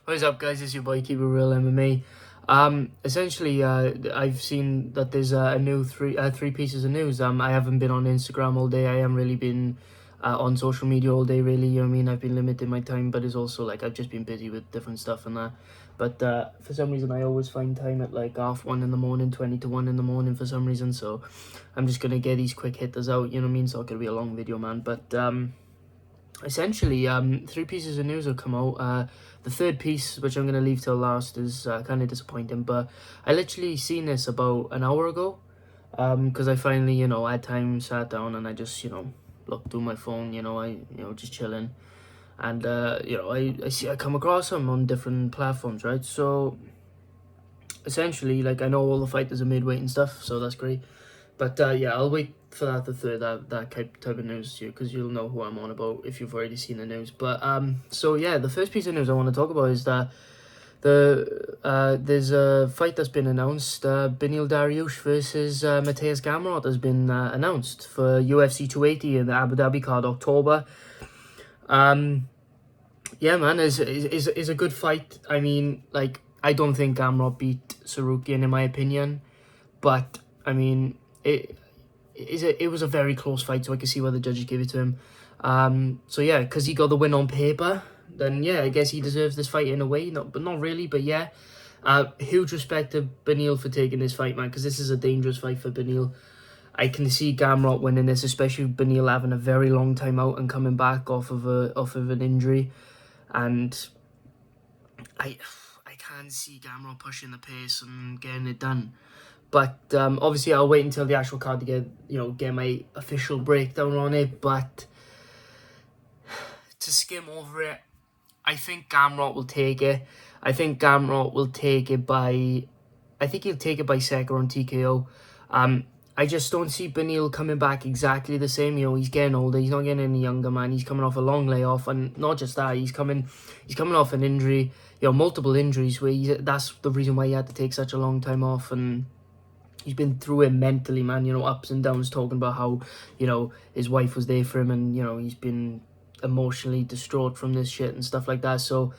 What's up, guys? It's your boy Keep It Real MMA. Essentially, I've seen that there's a new three pieces of news. I haven't been on Instagram all day. I haven't really been on social media all day, really. You know what I mean? I've been limiting my time, but it's also like I've just been busy with different stuff and that. But for some reason, I always find time at like 1:30 in the morning, 20 to 1 in the morning for some reason. So I'm just gonna get these quick hitters out. You know what I mean? It's not gonna be a long video, man. But essentially, three pieces of news have come out. The third piece, which I'm going to leave till last, is kind of disappointing, but I literally seen this about an hour ago, because I finally, had time, sat down, and I just, looked through my phone, just chilling, and, I come across them on different platforms, right? So, essentially, like, I know all the fighters are midweight and stuff, so that's great. But yeah, I'll wait for that to third that type of news to you, because you'll know who I'm on about if you've already seen the news. But so yeah, the first piece of news I want to talk about is that there's a fight that's been announced. Beneil Dariush versus Mateusz Gamrot has been announced for UFC 280 in the Abu Dhabi card, October. Yeah, man, is a good fight. I mean, like, I don't think Gamrot beat Sarukian in my opinion, but I mean, it was a very close fight, so I can see why the judges gave it to him. So yeah, because he got the win on paper, then yeah, I guess he deserves this fight in a way. Not really, but yeah. Huge respect to Beneil for taking this fight, man, because this is a dangerous fight for Beneil. I can see Gamrot winning this, especially Beneil having a very long time out and coming back off of an injury, and I can't see Gamrot pushing the pace and getting it done. But obviously, I'll wait until the actual card to get my official breakdown on it. But to skim over it, I think Gamrot will take it. I think Gamrot will take it by... I think he'll take it by second on TKO. I just don't see Beneil coming back exactly the same. He's getting older. He's not getting any younger, man. He's coming off a long layoff, and not just that, he's coming off an injury. Multiple injuries. That's the reason why he had to take such a long time off, and he's been through it mentally, man. Ups and downs, talking about how his wife was there for him, and he's been emotionally distraught from this shit and stuff like that. So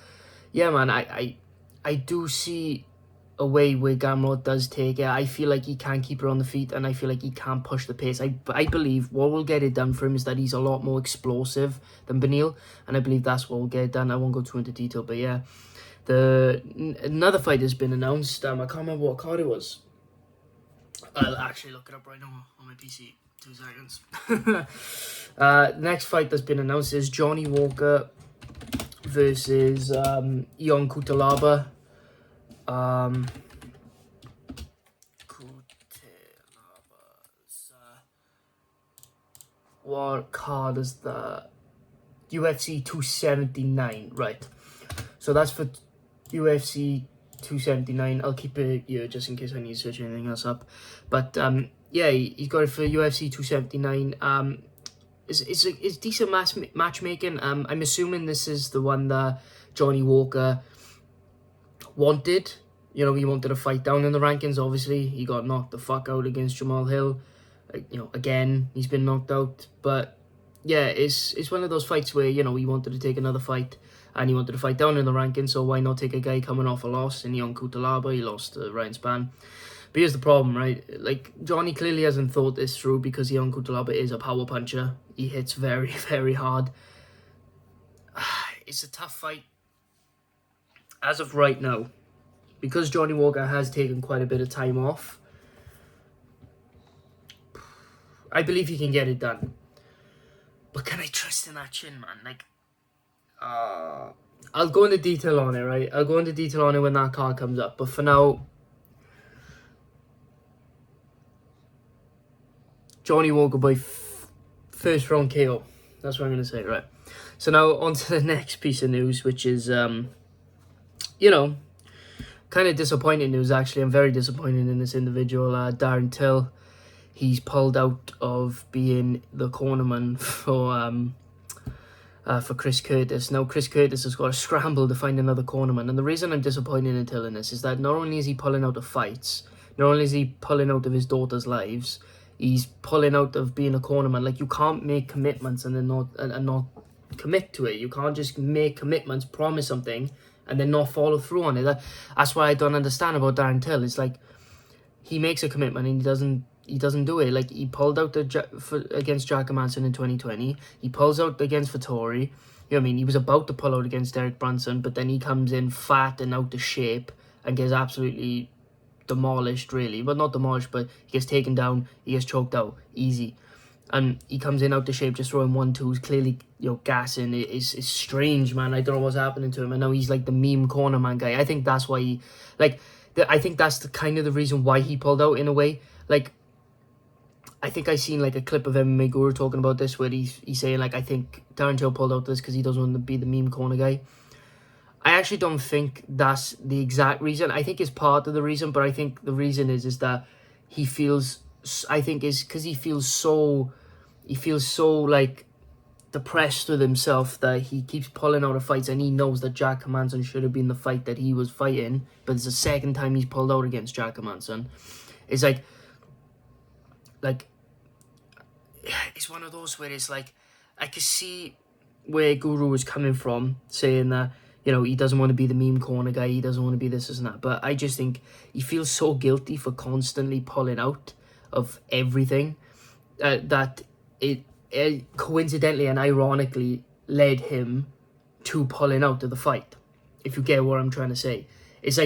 yeah, man, I do see a way where Gamrot does take it. I feel like he can keep her on the feet, and I feel like he can push the pace. I believe what will get it done for him is that he's a lot more explosive than Beneil, and I believe that's what will get it done. I won't go too into detail, but yeah, another fight has been announced. I can't remember what card it was. I'll actually look it up right now on my PC. 2 seconds. Next fight that's been announced is Johnny Walker versus Ion Cutelaba. What card is that? UFC 279, right. So that's for UFC 279. I'll keep it here just in case I need to search anything else up. But yeah, he's got it for UFC 279. It's decent matchmaking. I'm assuming this is the one that Johnny Walker wanted. He wanted a fight down in the rankings. Obviously, he got knocked the fuck out against Jamal Hill. Again, he's been knocked out. But yeah, it's one of those fights where he wanted to take another fight, and he wanted to fight down in the rankings, so why not take a guy coming off a loss in Ion Cutelaba? He lost to Ryan Spann. But here's the problem, right? Like, Johnny clearly hasn't thought this through, because Ion Cutelaba is a power puncher. He hits very, very hard. It's a tough fight. As of right now, because Johnny Walker has taken quite a bit of time off, I believe he can get it done. But can I trust in that chin, man? Like, I'll go into detail on it, right? I'll go into detail on it when that card comes up. But for now, Johnny Walker by first round KO. That's what I'm going to say, right? So now on to the next piece of news, which is, kind of disappointing news, actually. I'm very disappointed in this individual, Darren Till. He's pulled out of being the cornerman for Chris Curtis. Now, Chris Curtis has got to scramble to find another cornerman. And the reason I'm disappointed in Till in this is that not only is he pulling out of fights, not only is he pulling out of his daughter's lives, he's pulling out of being a cornerman. Like, you can't make commitments and then not commit to it. You can't just make commitments, promise something, and then not follow through on it. That's what I don't understand about Darren Till. It's like, he makes a commitment and he doesn't do it. Like, he pulled out against Jack Manson in 2020. He pulls out against Vettori. You know what I mean? He was about to pull out against Derek Brunson, but then he comes in fat and out of shape and gets absolutely demolished, really. Well, not demolished, but he gets taken down. He gets choked out. Easy. And he comes in out of shape, just throwing 1-2s, clearly, you know, gassing. It's strange, man. I don't know what's happening to him. And now he's like the meme corner man guy. I think that's why he, like, I think that's the kind of the reason why he pulled out in a way. Like, I think I seen like a clip of MMA Guru talking about this where he's saying like, I think Darren Till pulled out this because he doesn't want to be the meme corner guy. I actually don't think that's the exact reason. I think it's part of the reason, but I think the reason is that he feels, I think is because he feels so like depressed with himself that he keeps pulling out of fights, and he knows that Jack Manson should have been the fight that he was fighting, but it's the second time he's pulled out against Jack Manson. It's like it's one of those where it's like, I can see where Guru was coming from, saying that, you know, he doesn't want to be the meme corner guy, he doesn't want to be this and that, but I just think he feels so guilty for constantly pulling out of everything, that it coincidentally and ironically led him to pulling out of the fight, if you get what I'm trying to say. It's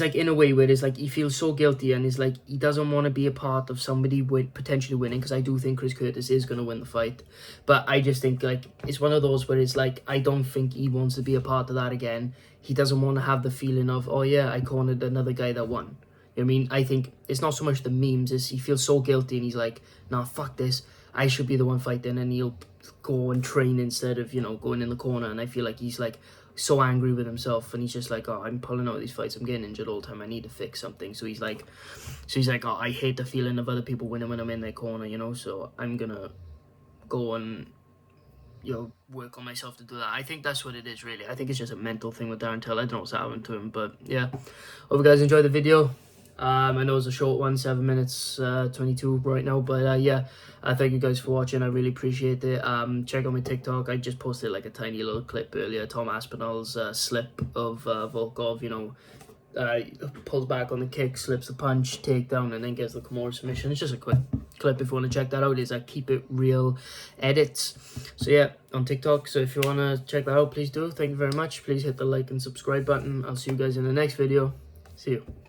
like in a way where it's like he feels so guilty, and it's like he doesn't want to be a part of somebody potentially winning, because I do think Chris Curtis is going to win the fight, but I just think like it's one of those where it's like, I don't think he wants to be a part of that again. He doesn't want to have the feeling of, oh yeah, I cornered another guy that won. You know what I mean? I think it's not so much the memes, it's he feels so guilty and he's like, nah, fuck this, I should be the one fighting, and he'll go and train instead of, you know, going in the corner. And I feel like he's like so angry with himself, and he's just like, oh, I'm pulling out these fights, I'm getting injured all the time, I need to fix something. So he's like, oh, I hate the feeling of other people winning when I'm in their corner, you know, so I'm gonna go and, you know, work on myself to do that. I think that's what it is, really. I think it's just a mental thing with Darren Till. I don't know what's happened to him, but yeah. Hope you guys enjoyed the video. I know it's a short one, 7 minutes 22 right now, but yeah, thank you guys for watching. I really appreciate it. Check out my TikTok. I just posted like a tiny little clip earlier, Tom Aspinall's slip of Volkov, you know, pulls back on the kick, slips the punch, takedown, and then gets the Kimura submission. It's just a quick clip. If you want to check that out, it's at Keepitrealedits. So yeah, on TikTok. So if you want to check that out, please do. Thank you very much. Please hit the like and subscribe button. I'll see you guys in the next video. See you.